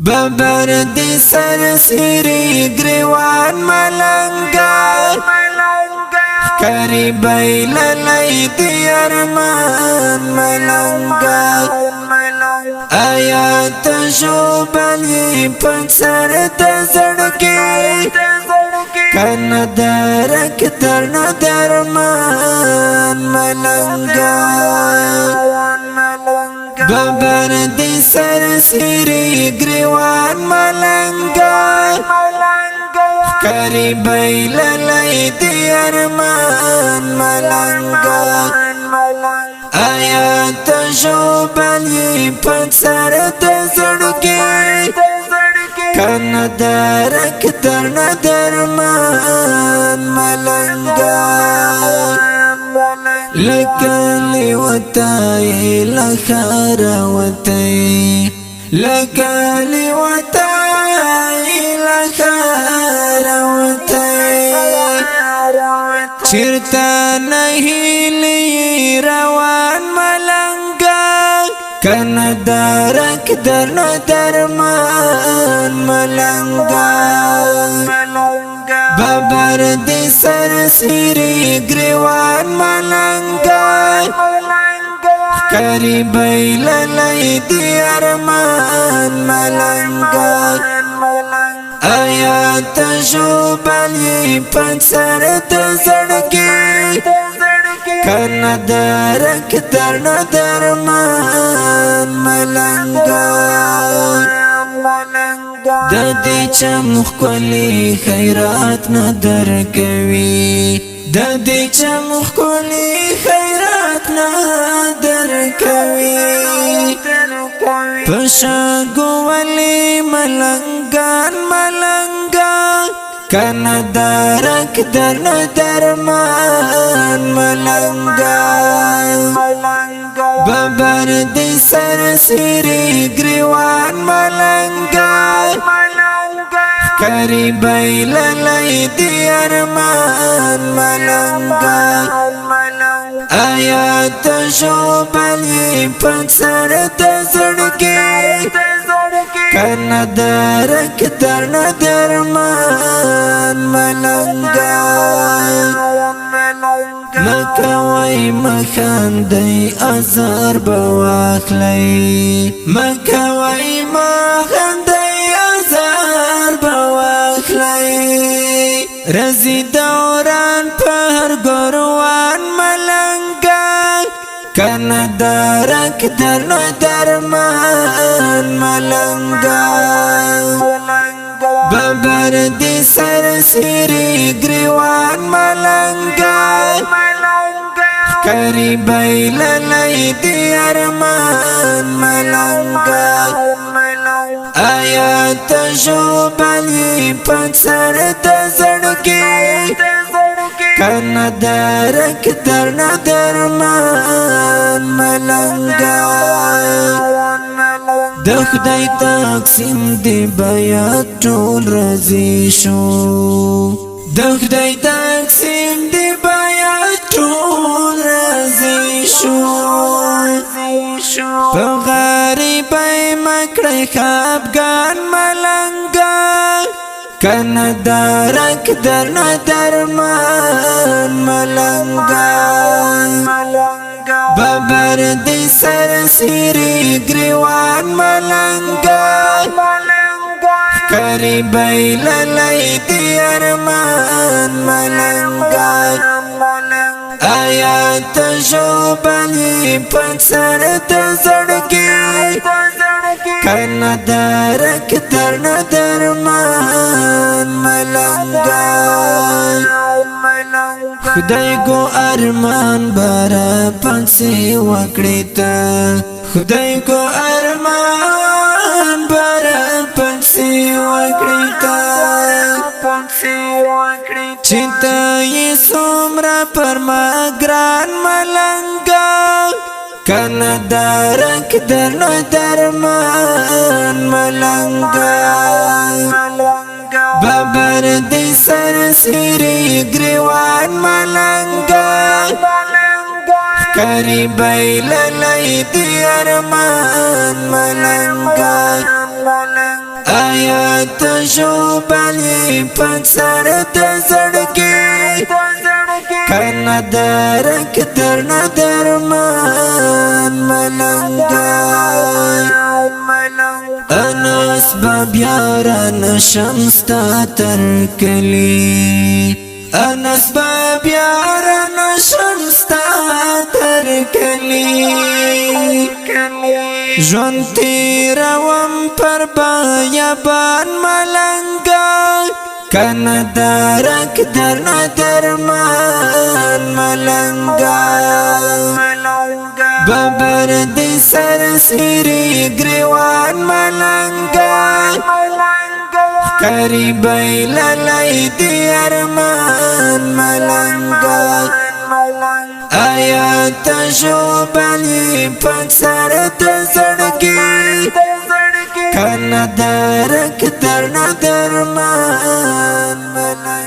ببر دی سر سری گریوان ملنگا کری بیل لی دی ارمان ملنگا آیات شوبلی پن سر دزڑکی کن درک درن درمان ملنگا ببر دی سر سری گریوان ملنگا کری بیل لی دی ارمان ملنگا آیات شوبلی پن سر دزڑکی کن درک درن درمان ملنگا لکلی وطای لخار وطای لکلی وطای لخار وطای چرتا نہیں لی روان ملنگا کن درک درن درمان ملنگا ببر دی سر سری گریوان ملنگا کری بیل لی دی ارمان ملنگا آیات شوبلی پن سر دزڑکی کن درک درن درمان ملنگا ددی چمخ کلی خیرات ندر کوي ددی چمخ کلی خیرات ندر کوي پشاگو ولی ملنگان ملنگا کن درک درن درمان ملنگا ببر دی سر سری گریوان ملنگا کری بیل لی دی ارمان ملنگا آیات شوبلی پن سر دزڑکی کن درک درن درمان ملنگا مکوی مخاندی ازار بواخلی مکوی مخاندی ازار بواخلی رزی دوران پر گروان ملنگا کن درک درن درمان ملنگا ببر دی سر سری گریوان ملنگا کری بیل لی دی ارمان ملنگا آیات شوبلی پن سر دزڑکی کن درک درن درمان ملنگا د خدای تقسیم دی بیا ټول رضی شو د خدای تقسیم دی بیا ټول رضی شو په غریبۍ مکړی خفګان ملنګا کن درک درن درمان ملنگا ببر دی سر سری گریوان ملنگا کری بیل لی دی ارمان ملنگا آیات شوبلی پن سر دزڑکی کن درک درن درمان ملنگا خدای گو ارمان برا پنسی وکڑی تا خدای گو ارمان برا پنسی وکڑی تا چنتا یہ سمرا پر مگران ملنگا کن درک درن درمان ملنگا ببر دی سر سری گریوان ملنگا کری بیل لی دی ارمان ملنگا آیات شوبلی پسر تزڑکی کنا درک درنا درمان ملنگای انس بابیاران شمستا ترکلی انس بابیاران شمستا ترکلی جون تیروم پر بیابان ملنگای کنا درک درنا درمان ملنگای ببر دی سر سیری گریوان ملنگای قریبی للی دی ارمان ملنگای آیات شوبلی پسر تزڑکی کنا درک درنا درمان ملنگای